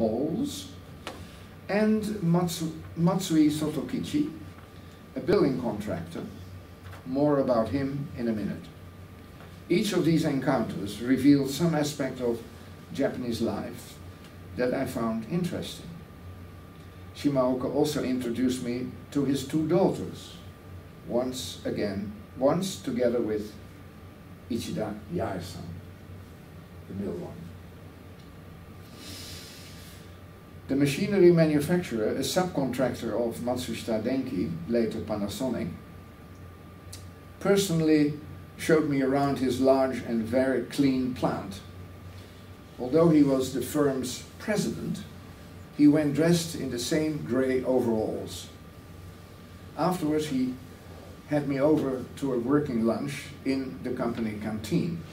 halls, and Matsui Sotokichi, a building contractor. More about him in a minute. Each of these encounters revealed some aspect of Japanese life that I found interesting. Shimaoka also introduced me to his two daughters, once together with Ichida Yae-san, the middle one. The machinery manufacturer, a subcontractor of Matsushita Denki, later Panasonic, personally showed me around his large and very clean plant. Although he was the firm's president, he went dressed in the same grey overalls. Afterwards, he had me over to a working lunch in the company canteen.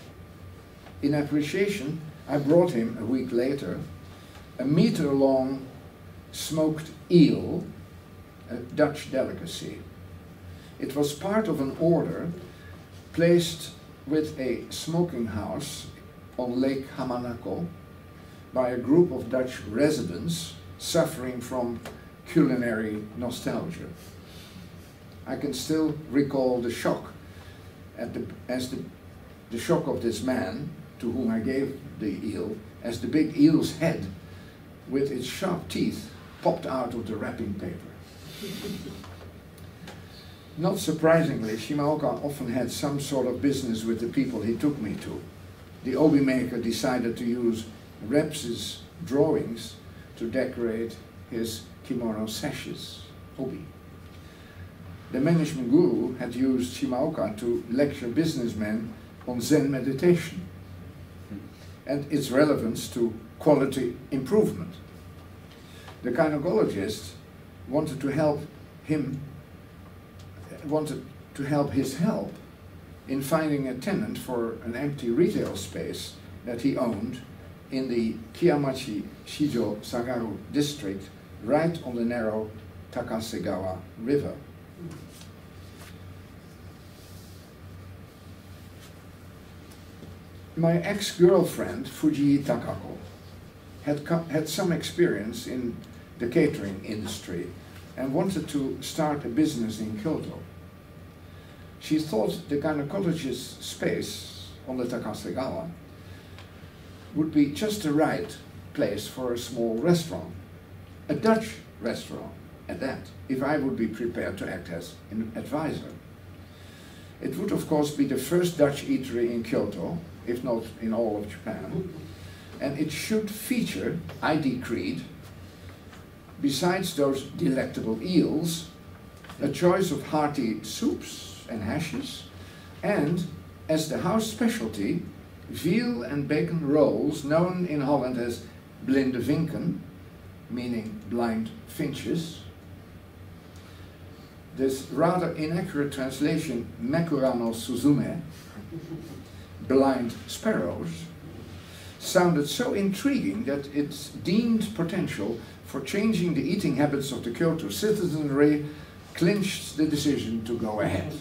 In appreciation, I brought him, a week later, a meter-long smoked eel, a Dutch delicacy. It was part of an order placed with a smoking house on Lake Hamanako by a group of Dutch residents suffering from culinary nostalgia. I can still recall the shock the shock of this man, to whom I gave the eel, as the big eel's head with its sharp teeth popped out of the wrapping paper. Not surprisingly, Shimaoka often had some sort of business with the people he took me to. The obi maker decided to use Rebs's drawings to decorate his kimono sashes, obi. The management guru had used Shimaoka to lecture businessmen on Zen meditation and its relevance to quality improvement. The gynecologist wanted to help his help in finding a tenant for an empty retail space that he owned in the Kiyamachi Shijo Sagaru district, right on the narrow Takasegawa River. My ex-girlfriend, Fujii Takako, had some experience in the catering industry and wanted to start a business in Kyoto. She thought the gynecologist's space on the Takasegawa would be just the right place for a small restaurant, a Dutch restaurant at that, if I would be prepared to act as an advisor. It would of course be the first Dutch eatery in Kyoto, if not in all of Japan, and it should feature, I decreed, besides those delectable eels, a choice of hearty soups and hashes, and, as the house specialty, veal and bacon rolls, known in Holland as blinde vinken, meaning blind finches. This rather inaccurate translation, mekurano suzume, blind sparrows, sounded so intriguing that its deemed potential for changing the eating habits of the Kyoto citizenry clinched the decision to go ahead.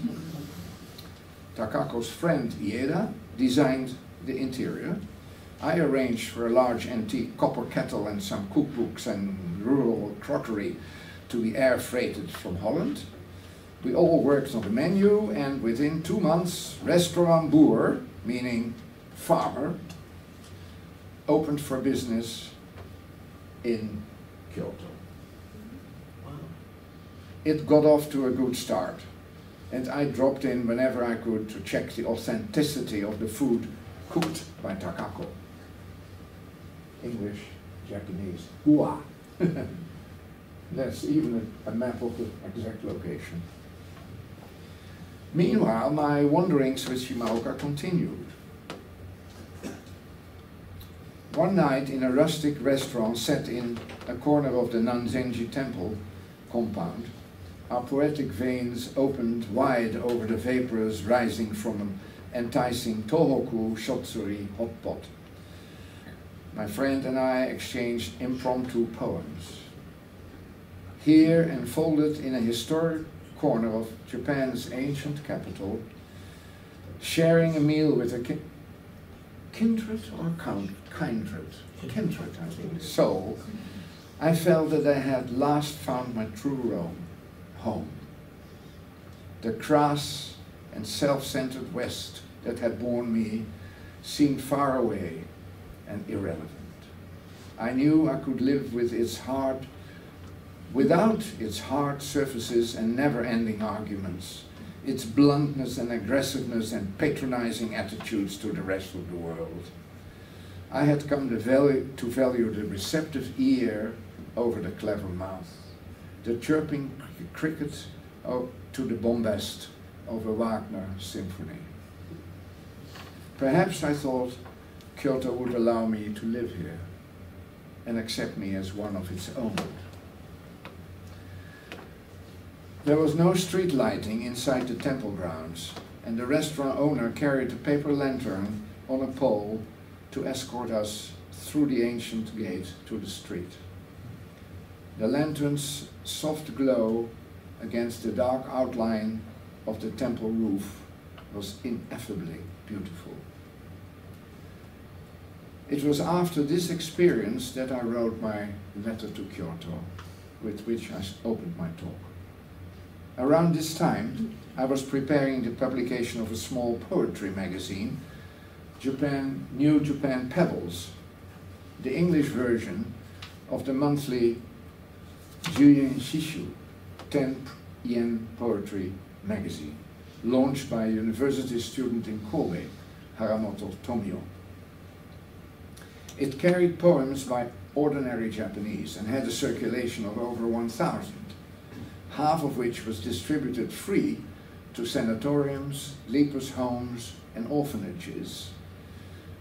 Takako's friend Ieda designed the interior. I arranged for a large antique copper kettle and some cookbooks and rural crockery to be air freighted from Holland. We all worked on the menu, and within 2 months, Restaurant Boer, meaning farmer, opened for business in Kyoto. Wow. It got off to a good start, and I dropped in whenever I could to check the authenticity of the food cooked by Takako. English, Japanese, ua. That's even a map of the exact location. Meanwhile, my wanderings with Shimaoka continued. One night in a rustic restaurant set in a corner of the Nanzenji temple compound, our poetic veins opened wide over the vapors rising from an enticing Tohoku shotsuri hot pot. My friend and I exchanged impromptu poems. Here, enfolded in a historic corner of Japan's ancient capital, sharing a meal with a kindred or kindred, I think, soul, I felt that I had last found my true home. The crass and self-centered West that had borne me seemed far away and irrelevant. I knew I could live with without its hard surfaces and never-ending arguments, its bluntness and aggressiveness and patronizing attitudes to the rest of the world. I had come to value the receptive ear over the clever mouth, the chirping cricket to the bombast of a Wagner symphony. Perhaps I thought Kyoto would allow me to live here and accept me as one of its own. There was no street lighting inside the temple grounds, and the restaurant owner carried a paper lantern on a pole to escort us through the ancient gate to the street. The lantern's soft glow against the dark outline of the temple roof was ineffably beautiful. It was after this experience that I wrote my letter to Kyoto, with which I opened my talk. Around this time, I was preparing the publication of a small poetry magazine, New Japan Pebbles, the English version of the monthly Juyen Shishu 10-yen poetry magazine, launched by a university student in Kobe, Haramoto Tomio. It carried poems by ordinary Japanese and had a circulation of over 1,000. Half of which was distributed free to sanatoriums, lepers' homes, and orphanages.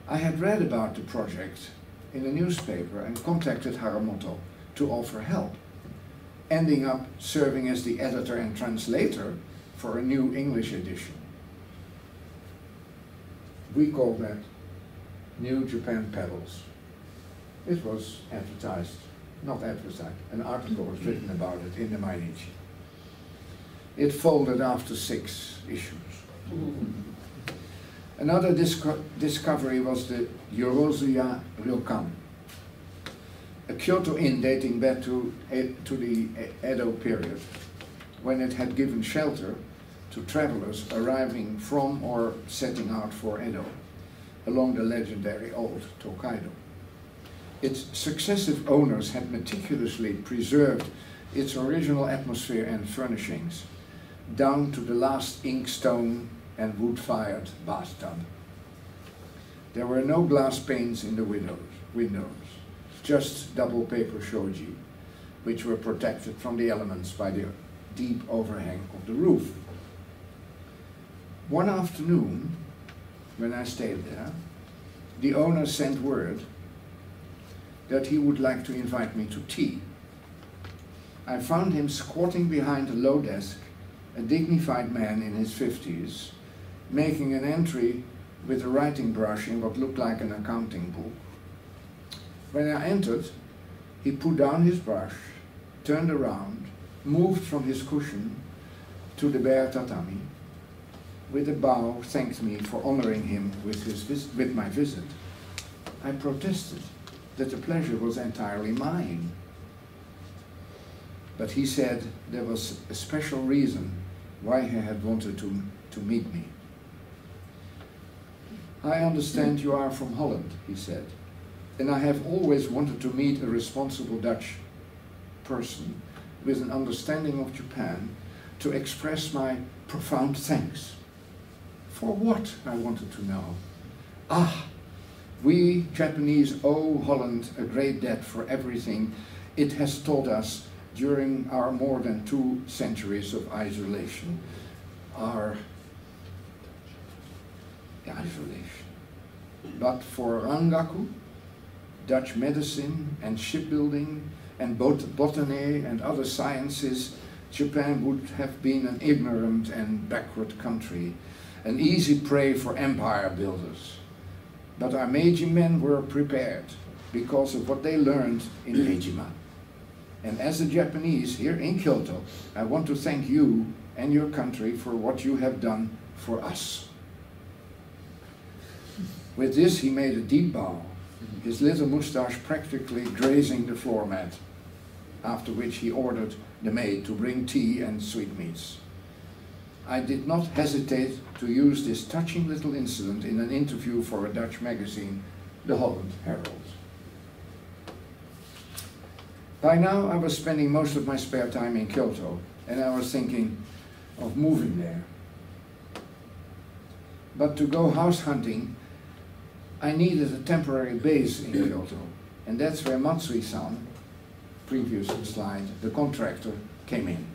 I had read about the project in a newspaper and contacted Haramoto to offer help, ending up serving as the editor and translator for a new English edition. We called that New Japan Pebbles. It was advertised, not advertised, an article was written about it in the Mainichi. It folded after 6 issues. Another discovery was the Yorozuya Ryokan, a Kyoto inn dating back to the Edo period, when it had given shelter to travelers arriving from or setting out for Edo, along the legendary old Tokaido. Its successive owners had meticulously preserved its original atmosphere and furnishings, down to the last inkstone and wood-fired bathtub. There were no glass panes in the windows, just double paper shoji, which were protected from the elements by the deep overhang of the roof. One afternoon, when I stayed there, the owner sent word that he would like to invite me to tea. I found him squatting behind a low desk, a dignified man in his 50s, making an entry with a writing brush in what looked like an accounting book. When I entered, he put down his brush, turned around, moved from his cushion to the bare tatami. With a bow, thanked me for honoring him with my visit. I protested that the pleasure was entirely mine. But he said there was a special reason why he had wanted to meet me. I understand you are from Holland, he said, and I have always wanted to meet a responsible Dutch person with an understanding of Japan to express my profound thanks. For what, I wanted to know. Ah, we Japanese owe Holland a great debt for everything it has taught us during our more than 2 centuries of isolation. But for Rangaku, Dutch medicine and shipbuilding and botany and other sciences, Japan would have been an ignorant and backward country, an easy prey for empire builders. But our Meiji men were prepared because of what they learned in Ejima. And as a Japanese here in Kyoto, I want to thank you and your country for what you have done for us. With this, he made a deep bow, his little moustache practically grazing the floor mat. after which he ordered the maid to bring tea and sweetmeats. I did not hesitate to use this touching little incident in an interview for a Dutch magazine, the Holland Herald. By now I was spending most of my spare time in Kyoto, and I was thinking of moving there. But to go house hunting, I needed a temporary base in Kyoto, and that's where Matsui-san, previous slide, the contractor, came in.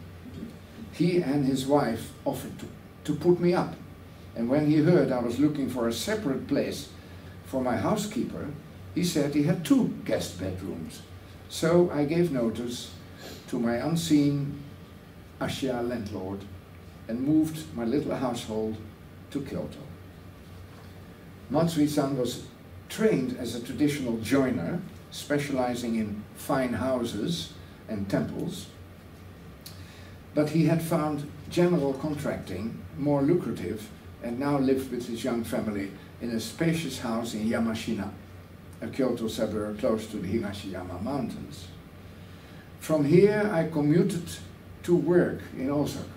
He and his wife offered to put me up, and when he heard I was looking for a separate place for my housekeeper, he said he had 2 guest bedrooms. So I gave notice to my unseen Asia landlord and moved my little household to Kyoto. Matsui-san was trained as a traditional joiner, specializing in fine houses and temples, but he had found general contracting more lucrative and now lived with his young family in a spacious house in Yamashina, a Kyoto suburb close to the Higashiyama Mountains. From here I commuted to work in Osaka,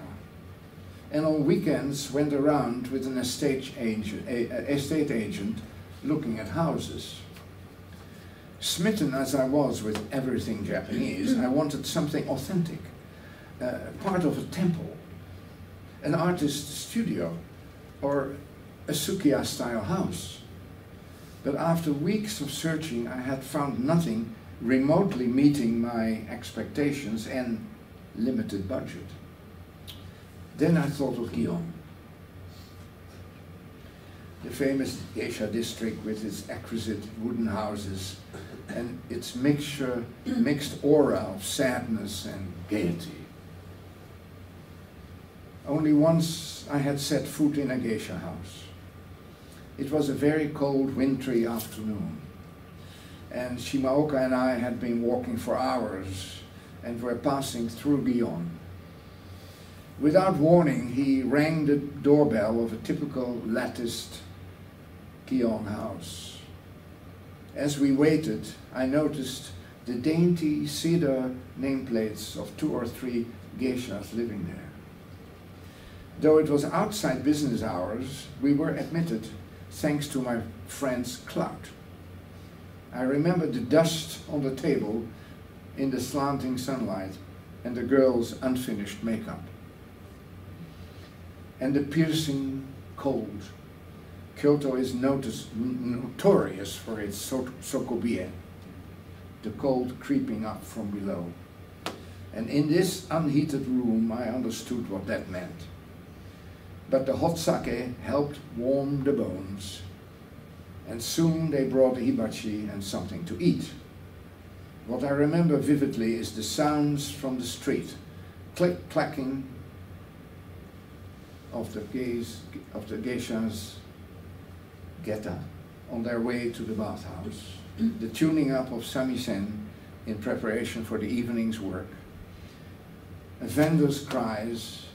and on weekends went around with an estate agent looking at houses. Smitten as I was with everything Japanese, I wanted something authentic, part of a temple, an artist's studio, or a Sukiya-style house. But after weeks of searching, I had found nothing remotely meeting my expectations and limited budget. Then I thought of Gion, the famous geisha district with its exquisite wooden houses and its mixed aura of sadness and gaiety. Only once I had set foot in a geisha house. It was a very cold, wintry afternoon, and Shimaoka and I had been walking for hours and were passing through Gion. Without warning, he rang the doorbell of a typical latticed Gion house. As we waited, I noticed the dainty cedar nameplates of 2 or 3 geishas living there. Though it was outside business hours, we were admitted thanks to my friend's clout. I remember the dust on the table in the slanting sunlight and the girl's unfinished makeup. And the piercing cold. Kyoto is notorious for its sokobie, the cold creeping up from below. And in this unheated room, I understood what that meant. But the hot sake helped warm the bones, and soon they brought the hibachi and something to eat. What I remember vividly is the sounds from the street, click-clacking of the geishas geta on their way to the bathhouse, the tuning up of samisen in preparation for the evening's work, a vendor's cries,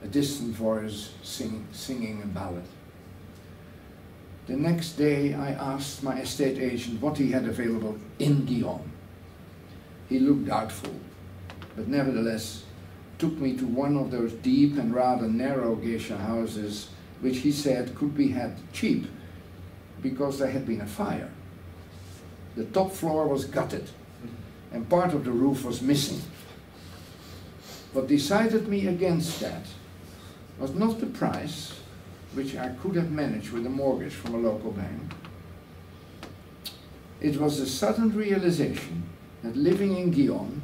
a distant voice singing a ballad. The next day I asked my estate agent what he had available in Gion. He looked doubtful, but nevertheless took me to one of those deep and rather narrow geisha houses which he said could be had cheap because there had been a fire. The top floor was gutted and part of the roof was missing. What decided me against that was not the price, which I could have managed with a mortgage from a local bank. It was the sudden realization that living in Gion,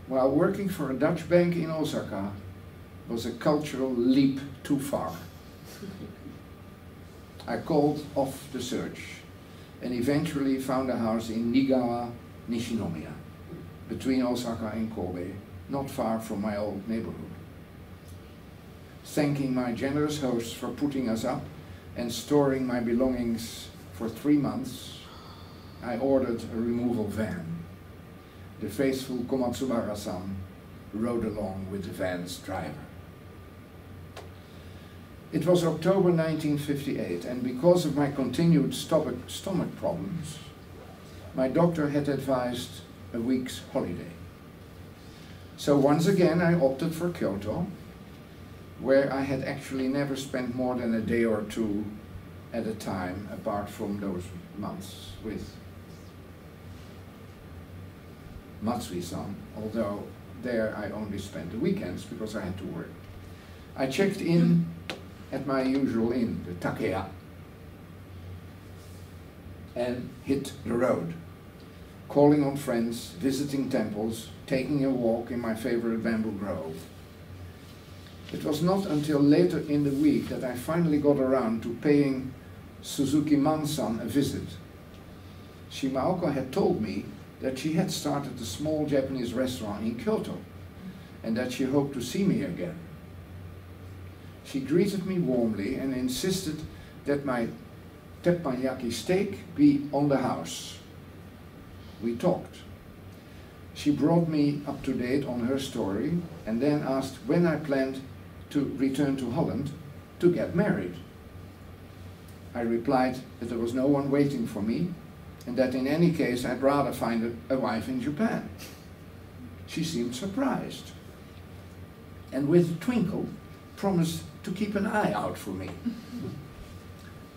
while working for a Dutch bank in Osaka, was a cultural leap too far. I called off the search and eventually found a house in Nigawa, Nishinomiya, between Osaka and Kobe, not far from my old neighborhood. Thanking my generous hosts for putting us up and storing my belongings for 3 months, I ordered a removal van. The faithful Komatsubara-san rode along with the van's driver. It was October 1958, and because of my continued stomach problems, my doctor had advised a week's holiday. So once again I opted for Kyoto, where I had actually never spent more than a day or two at a time, apart from those months with Matsui-san, although there I only spent the weekends because I had to work. I checked in at my usual inn, the Takeya, and hit the road, calling on friends, visiting temples, taking a walk in my favorite bamboo grove. It was not until later in the week that I finally got around to paying Suzuki Man-san a visit. Shimaoka had told me that she had started a small Japanese restaurant in Kyoto and that she hoped to see me again. She greeted me warmly and insisted that my teppanyaki steak be on the house. We talked. She brought me up to date on her story and then asked when I planned to return to Holland to get married. I replied that there was no one waiting for me and that in any case I'd rather find a wife in Japan. She seemed surprised and with a twinkle promised to keep an eye out for me.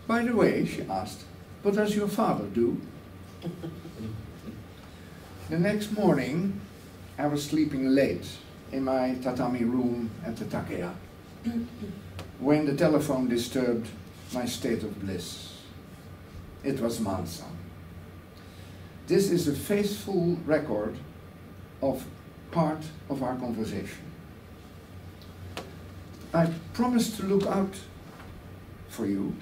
By the way, she asked, what does your father do? The next morning I was sleeping late in my tatami room at the Takeya when the telephone disturbed my state of bliss. It was Man-san. This is a faithful record of part of our conversation. I promised to look out for you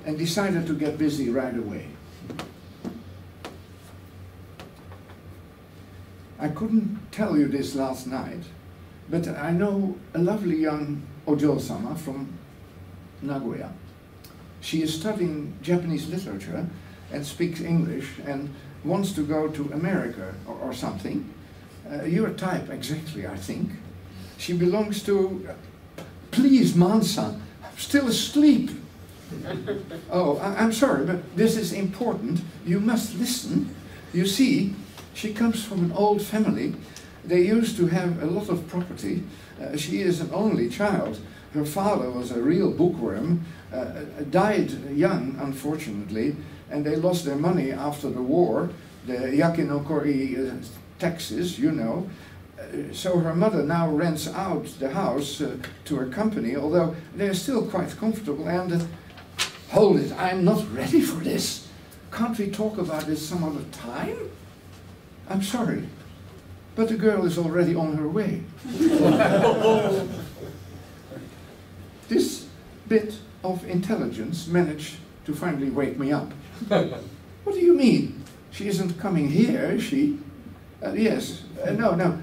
and decided to get busy right away. I couldn't tell you this last night, but I know a lovely young Ojo-sama from Nagoya. She is studying Japanese literature and speaks English and wants to go to America or something. Your type exactly, I think. She belongs to... Please, Man-san, I'm still asleep. Oh, I'm sorry, but this is important. You must listen. You see, she comes from an old family. They used to have a lot of property. She is an only child. Her father was a real bookworm, died young, unfortunately, and they lost their money after the war, the yakinokori taxes, you know. So her mother now rents out the house to a company, although they're still quite comfortable. And hold it, I'm not ready for this. Can't we talk about this some other time? I'm sorry, but the girl is already on her way. This bit of intelligence managed to finally wake me up. What do you mean? She isn't coming here, is she? Yes, no.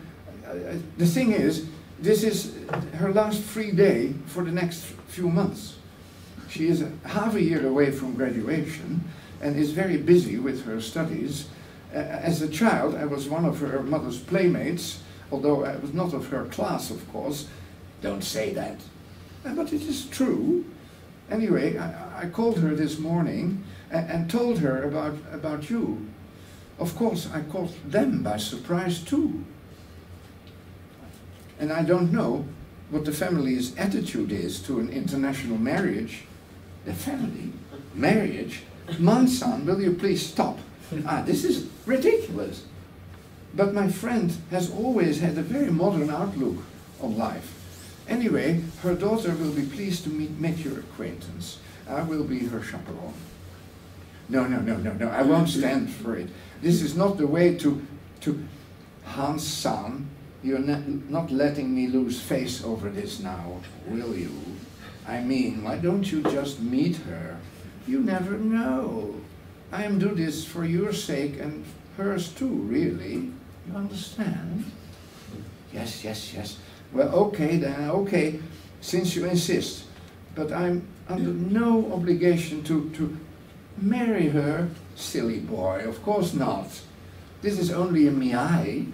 The thing is, this is her last free day for the next few months. She is half a year away from graduation and is very busy with her studies. As a child, I was one of her mother's playmates, although I was not of her class, of course. Don't say that. But it is true. Anyway, I called her this morning and told her about you. Of course, I caught them by surprise too. And I don't know what the family's attitude is to an international marriage. The family? Marriage? Man-san, will you please stop? This is ridiculous. But my friend has always had a very modern outlook on life. Anyway, her daughter will be pleased to make your acquaintance. I will be her chaperone. No, I won't stand for it. This is not the way to Hans-san, you're not letting me lose face over this now, will you? I mean, why don't you just meet her? You never know. I am do this for your sake and hers too, really. You understand? Yes. Well, okay then, okay, since you insist. But I'm under no obligation to marry her. Silly boy, of course not. This is only a miai.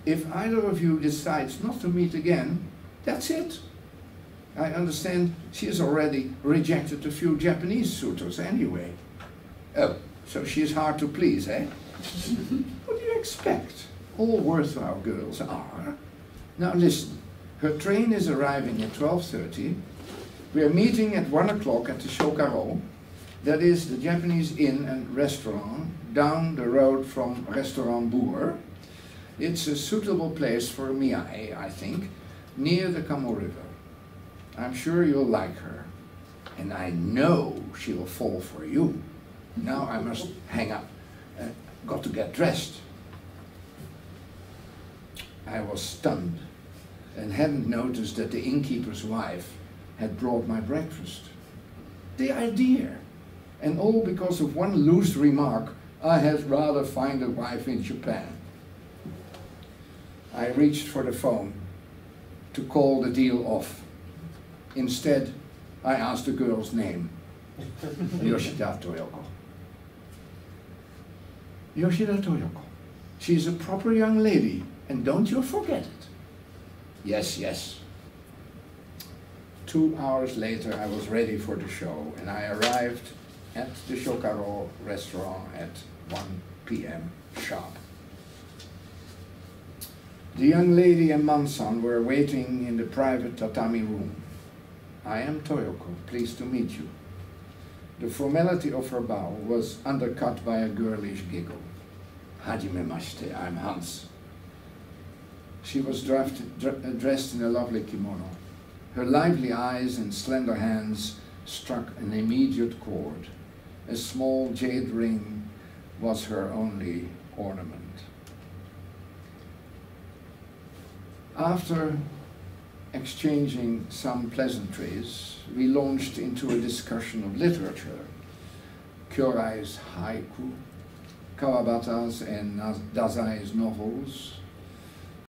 If either of you decides not to meet again, that's it. I understand she has already rejected a few Japanese suitors anyway. Oh, so she is hard to please, eh? What do you expect? All worthwhile girls are. Now listen, her train is arriving at 12:30. We are meeting at 1 o'clock at the Shokaro. That is the Japanese inn and restaurant down the road from Restaurant Boer. It's a suitable place for Omiya, I think, near the Kamo River. I'm sure you'll like her, and I know she'll fall for you. Now I must hang up. Got to get dressed. I was stunned and hadn't noticed that the innkeeper's wife had brought my breakfast. The idea! And all because of one loose remark, I had rather find a wife in Japan. I reached for the phone to call the deal off. Instead, I asked the girl's name, Yoshida Toyoko. Yoshida Toyoko. She's a proper young lady, and don't you forget it. Yes, yes. 2 hours later, I was ready for the show, and I arrived at the Shokaro restaurant at 1 p.m. sharp. The young lady and Mansan were waiting in the private tatami room. I am Toyoko, pleased to meet you. The formality of her bow was undercut by a girlish giggle. Hajimemashite, I'm Hans. She was dressed in a lovely kimono. Her lively eyes and slender hands struck an immediate chord. A small jade ring was her only ornament. After exchanging some pleasantries, we launched into a discussion of literature. Kyorai's haiku, Kawabata's and Dazai's novels,